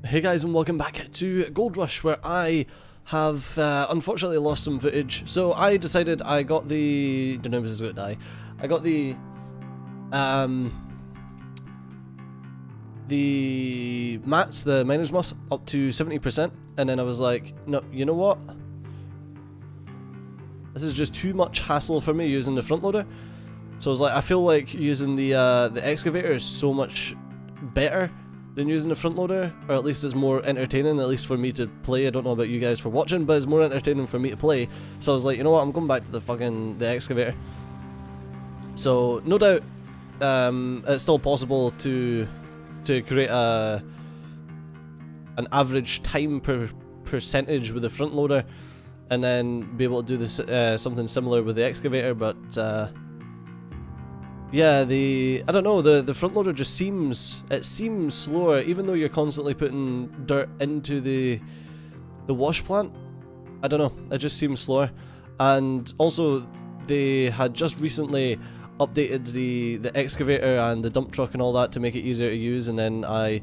Hey guys, and welcome back to Gold Rush, where I have unfortunately lost some footage. So I decided I got the... don't know if this is going to die. I got the mats, the miner's moss, up to 70%, and then I was like, no, you know what? This is just too much hassle for me using the front loader. So I was like, I feel like using the excavator is so much better than using the front loader, or at least it's more entertaining, at least for me to play. I don't know about you guys for watching, but it's more entertaining for me to play. So I was like, you know what, I'm going back to the excavator. So no doubt it's still possible to create an average time per percentage with the front loader, and then be able to do this something similar with the excavator, but yeah, I don't know, the front loader just seems slower, even though you're constantly putting dirt into the wash plant. I don't know, it just seems slower. And also, they had just recently updated the excavator and the dump truck and all that to make it easier to use, and then I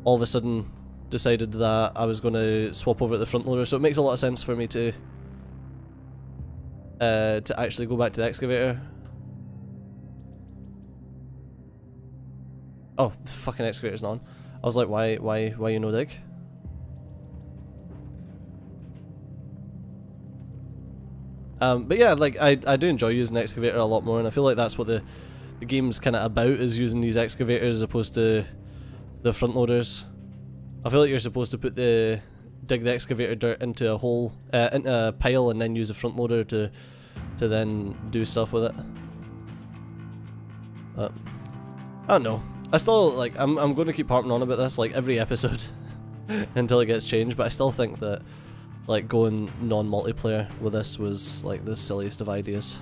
all of a sudden decided that I was going to swap over to the front loader, so it makes a lot of sense for me to actually go back to the excavator. Oh, the fucking excavator's not on. I was like, why you no dig? But yeah, like I do enjoy using the excavator a lot more, and I feel like that's what the game's kind of about, is using these excavators as opposed to the front loaders. I feel like you're supposed to dig the excavator dirt into a hole, into a pile, and then use a front loader to then do stuff with it. But I don't know. I still, like, I'm going to keep harping on about this, like, every episode until it gets changed, but I still think that, like, going non-multiplayer with this was, like, the silliest of ideas.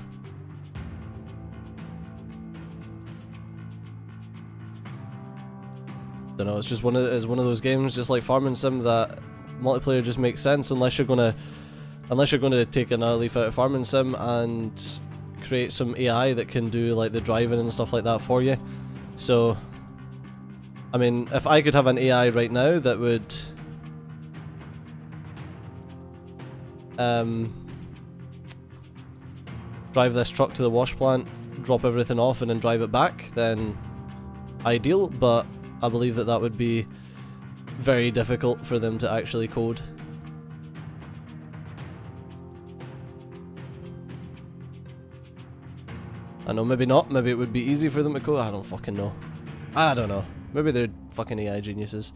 Don't know, it's just one of those games, just like Farming Sim, that multiplayer just makes sense unless you're gonna take another leaf out of Farming Sim and create some AI that can do, like, the driving and stuff like that for you. So, I mean, if I could have an AI right now that would drive this truck to the wash plant, drop everything off, and then drive it back, then ideal, but I believe that would be very difficult for them to actually code. I know, maybe not, maybe it would be easy for them to code, I don't fucking know. I don't know. Maybe they're fucking AI geniuses.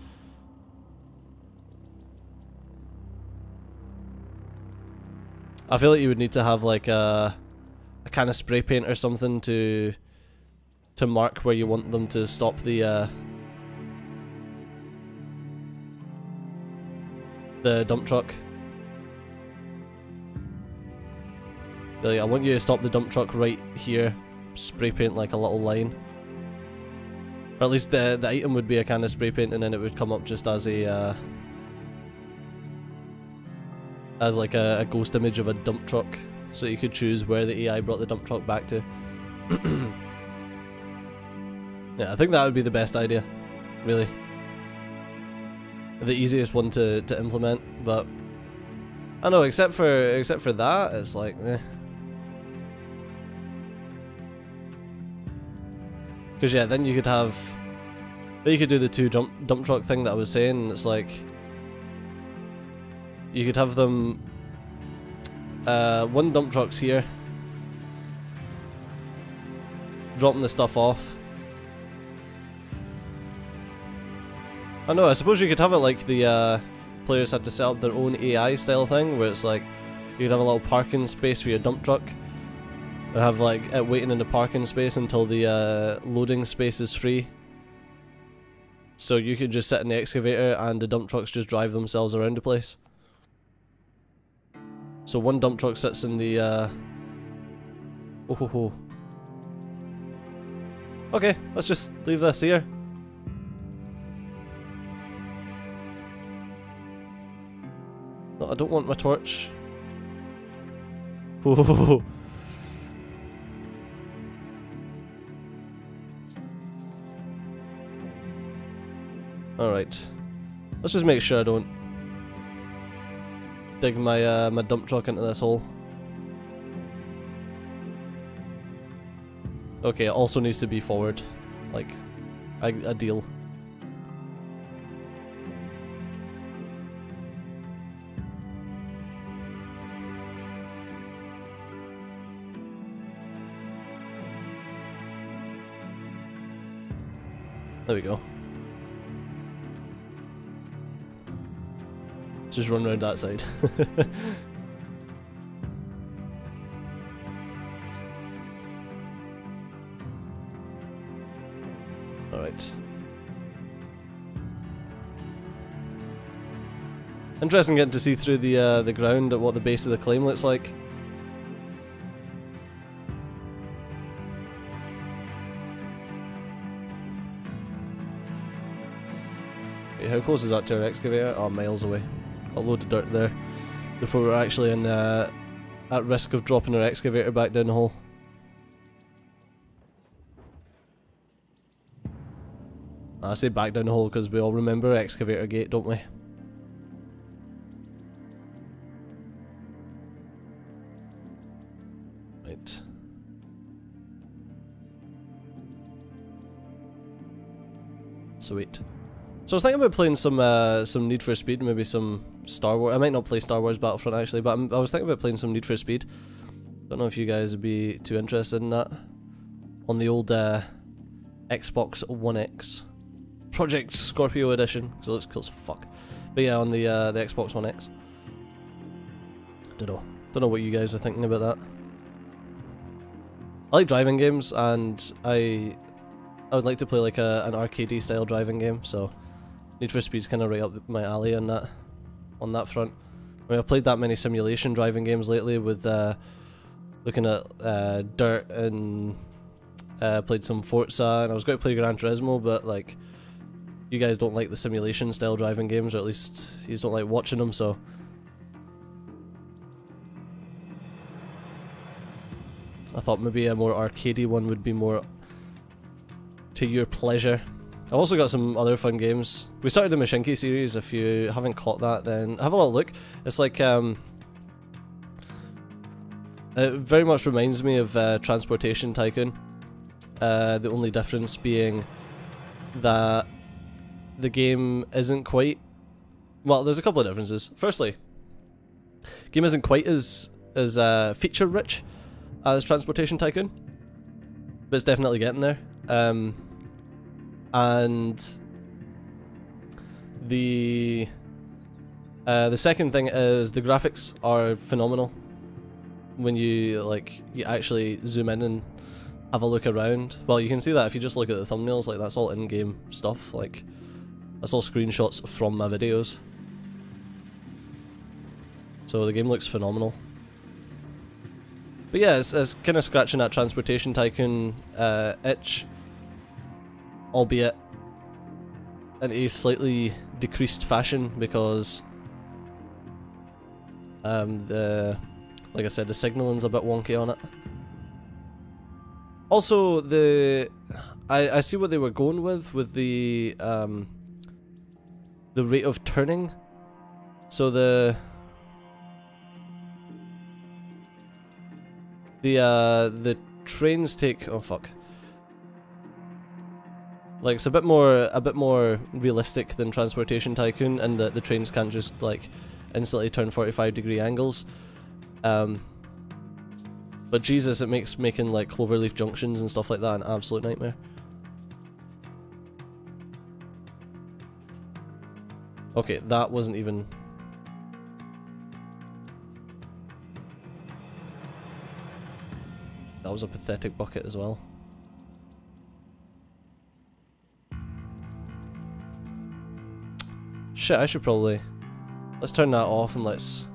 I feel like you would need to have like a kind of spray paint or something to mark where you want them to stop the dump truck. Like, I want you to stop the dump truck right here. Spray paint like a little line. Or at least the item would be a kind of spray paint, and then it would come up just as a as like a ghost image of a dump truck, so you could choose where the AI brought the dump truck back to. Yeah, I think that would be the best idea, really. The easiest one to implement, but I don't know, except for that, it's like, eh. Because yeah, then you could do the two dump truck thing that I was saying. It's like, you could have them, one dump truck's here, dropping the stuff off. I know, I suppose you could have it like the players had to set up their own AI style thing, where it's like, you could have a little parking space for your dump truck. Or have like it waiting in the parking space until the loading space is free. So you could just sit in the excavator and the dump trucks just drive themselves around the place. So one dump truck sits in the oh ho ho. Okay, let's just leave this here. No, I don't want my torch. Oh. Alright. Let's just make sure I don't dig my my dump truck into this hole. Okay, it also needs to be forward, like a deal. There we go. Just run around that side. Alright. Interesting getting to see through the ground at what the base of the claim looks like. Wait, how close is that to our excavator? Oh, miles away. A load of dirt there before we're actually in at risk of dropping our excavator back down the hole. I say back down the hole because we all remember Excavator Gate, don't we? Right. Sweet. So I was thinking about playing some Need for Speed, maybe some Star Wars. I might not play Star Wars Battlefront actually, but I was thinking about playing some Need for Speed. Don't know if you guys would be too interested in that. On the old Xbox One X. Project Scorpio Edition, because it looks cool as fuck. But yeah, on the Xbox One X. Don't know what you guys are thinking about that. I like driving games, and I would like to play like an arcadey style driving game, so Need for Speed's kind of right up my alley on that front. I mean, I've played that many simulation driving games lately with looking at Dirt and played some Forza, and I was going to play Gran Turismo, but like you guys don't like the simulation style driving games, or at least you just don't like watching them, so I thought maybe a more arcadey one would be more to your pleasure. I've also got some other fun games. We started the Mashinki series. If you haven't caught that, then have a little look. It's like it very much reminds me of Transportation Tycoon. The only difference being that the game isn't quite... Well, there's a couple of differences. Firstly, the game isn't quite as feature rich as Transportation Tycoon, but it's definitely getting there. And the second thing is the graphics are phenomenal. When you actually zoom in and have a look around, well, you can see that if you just look at the thumbnails. Like, that's all in-game stuff. Like, that's all screenshots from my videos. So the game looks phenomenal. But yeah, it's kind of scratching that Transportation Tycoon itch, albeit in a slightly decreased fashion, because like I said, the signaling's a bit wonky on it. Also, I see what they were going with the rate of turning. So the trains take, oh fuck. Like, it's a bit more realistic than Transportation Tycoon, and the trains can't just like instantly turn 45-degree angles. But Jesus, it makes making like Cloverleaf junctions and stuff like that an absolute nightmare. Okay, that wasn't even... That was a pathetic bucket as well. Shit, I should probably... Let's turn that off and let's...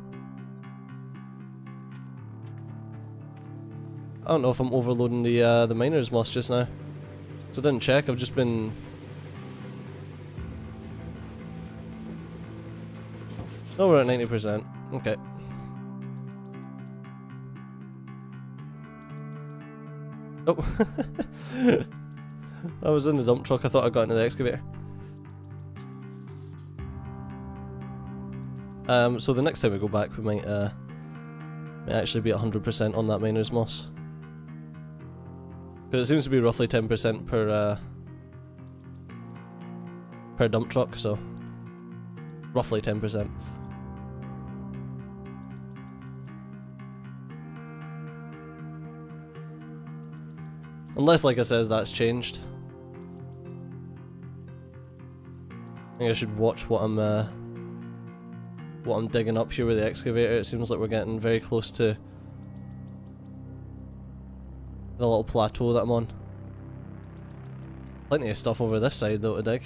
I don't know if I'm overloading the miner's moss just now. So I didn't check, I've just been... Oh, we're at 90%. Okay. Oh. I was in the dump truck, I thought I got into the excavator. So the next time we go back, we might actually be at 100% on that miner's moss. Because it seems to be roughly 10% per dump truck, so roughly 10%. Unless, like I says, that's changed. I think I should watch what I'm digging up here with the excavator. It seems like we're getting very close to the little plateau that I'm on. Plenty of stuff over this side though to dig.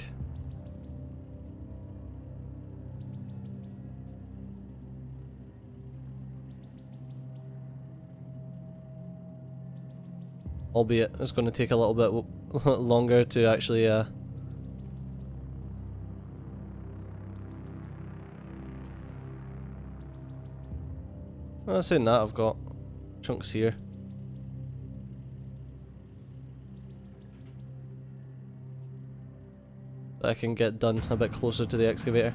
Albeit it's going to take a little bit longer to actually well, saying that, I've got chunks here. That I can get done a bit closer to the excavator.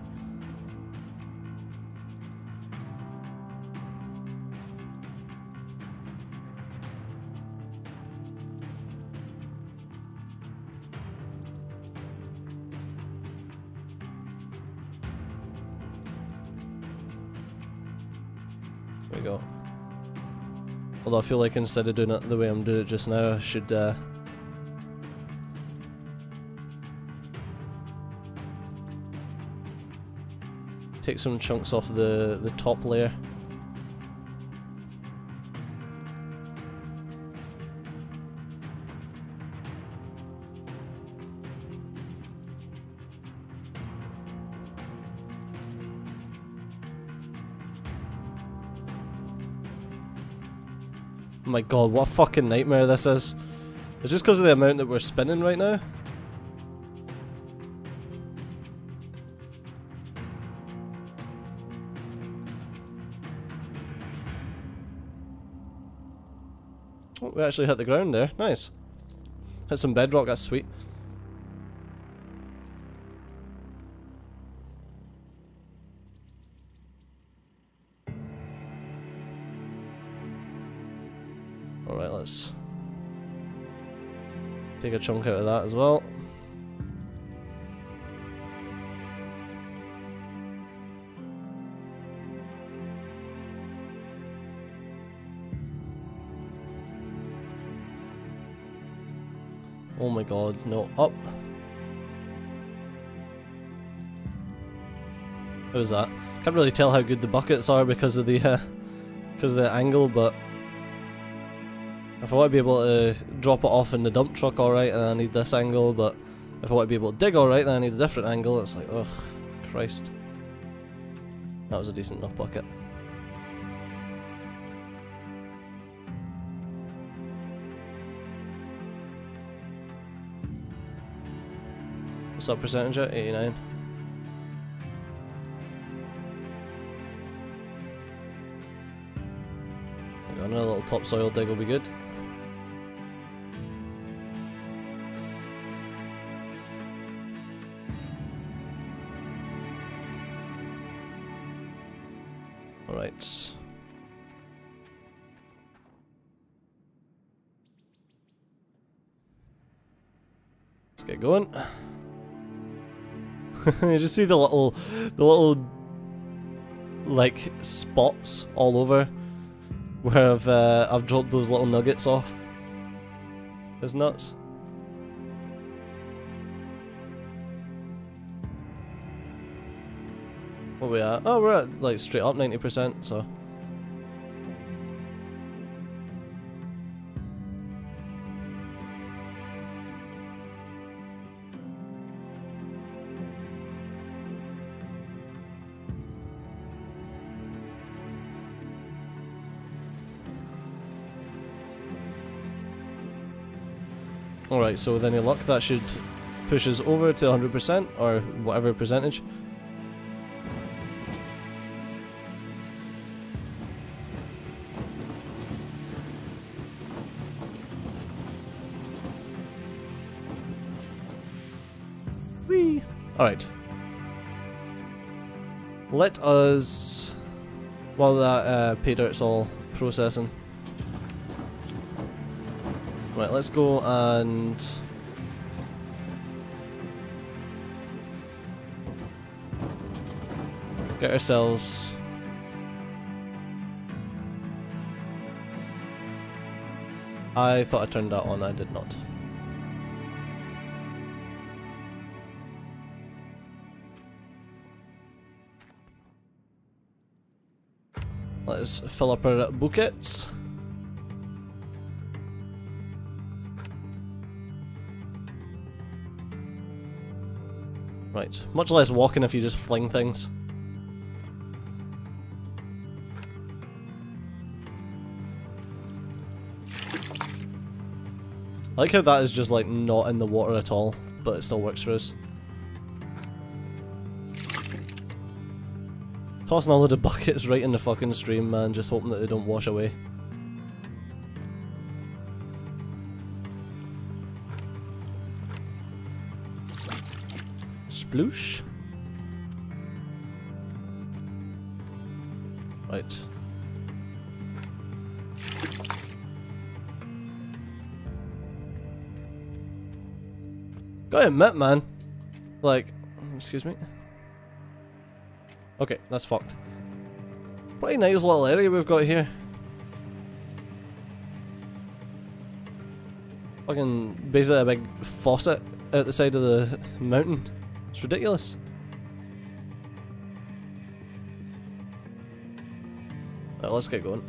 There we go. Although I feel like instead of doing it the way I'm doing it just now, I should take some chunks off the top layer. Oh my god, what a fucking nightmare this is. It's just because of the amount that we're spinning right now. Oh, we actually hit the ground there. Nice. Hit some bedrock, that's sweet. Alright, let's take a chunk out of that as well. Oh my god, no, up. What was that? Can't really tell how good the buckets are because of the angle, but if I want to be able to drop it off in the dump truck alright, then I need this angle, but if I want to be able to dig alright, then I need a different angle. It's like, ugh, Christ. That was a decent enough bucket. What's that percentage at? 89. Another little topsoil dig will be good. Alright. Let's get going. You just see the little like spots all over where I've dropped those little nuggets off. It's nuts. What are we at? Oh, we're at like straight up 90%, so. Alright, so with any luck that should push us over to 100% or whatever percentage. Whee! Alright. let us, while that pay dirt's all processing. Right, let's go and get ourselves I thought I turned that on, I did not. Let's fill up our buckets. Right, much less walking if you just fling things. I like how that is just like not in the water at all, but it still works for us. Tossing a load of buckets right in the fucking stream, man, just hoping that they don't wash away. Sploosh. Right. Gotta admit, man. Like, excuse me. Okay, that's fucked. Pretty nice little area we've got here. Fucking basically a big faucet out the side of the mountain. It's ridiculous. Right, let's get going.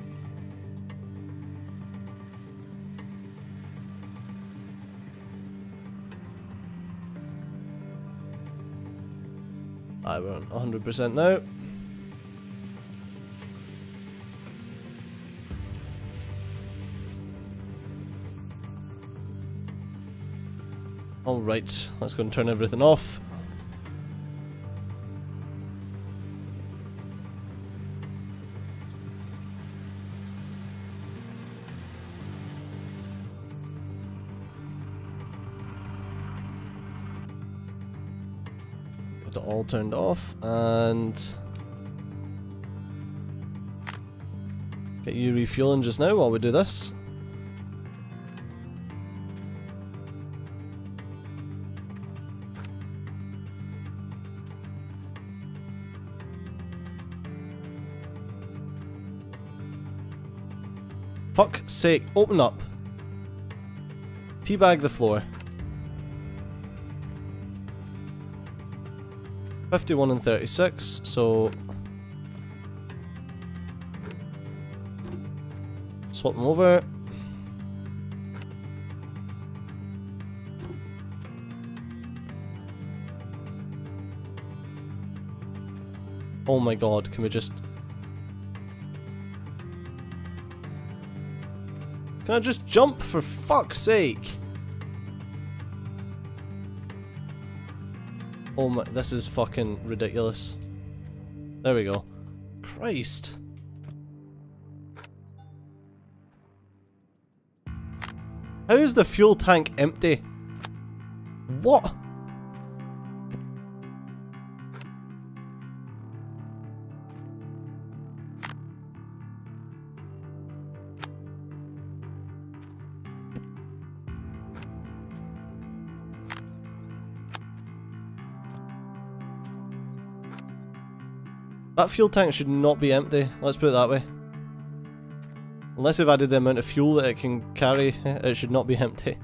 We're on 100% now. Alright, let's go and turn everything off. Got it all turned off and get you refueling just now while we do this. Fuck's sake, open up. Teabag the floor. 51 and 36, so swap them over. Oh my god, can we just... Can I just jump, for fuck's sake? Oh my, this is fucking ridiculous. There we go. Christ. How is the fuel tank empty? What? That fuel tank should not be empty, let's put it that way. Unless they've added the amount of fuel that it can carry, it should not be empty.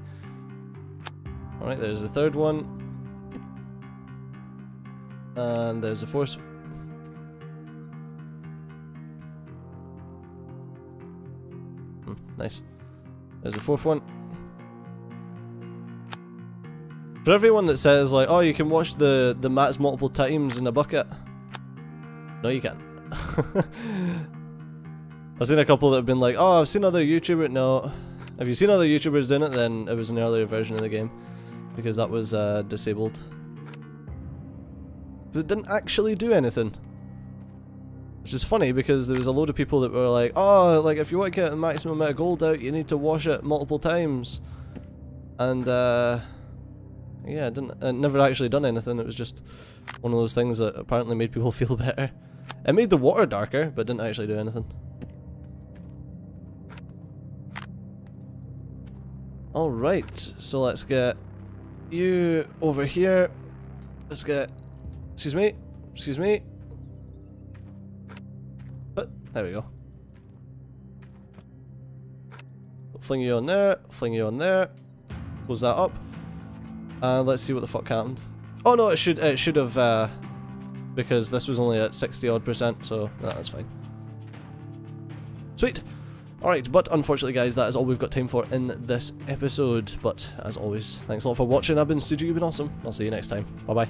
Alright, there's the third one. And there's the fourth. Nice. There's the fourth one. For everyone that says like, oh, you can watch the mats multiple times in a bucket. No, you can't. I've seen a couple that have been like, oh, I've seen other YouTubers. No. If you've seen other YouTubers doing it, then it was an earlier version of the game. Because that was disabled. Because it didn't actually do anything. Which is funny because there was a load of people that were like, oh, like if you want to get the maximum amount of gold out, you need to wash it multiple times. And, yeah, it never actually done anything. It was just One of those things that apparently made people feel better. It made the water darker, but didn't actually do anything. Alright, so let's get you over here. Let's get... Excuse me. Excuse me. But, there we go. Fling you on there. Fling you on there. Close that up. And let's see what the fuck happened. Oh no, it should have, because this was only at 60 odd %, so that's fine. Sweet. Alright, but unfortunately guys, that is all we've got time for in this episode. But as always, thanks a lot for watching. I've been Studio, you've been awesome. I'll see you next time. Bye bye.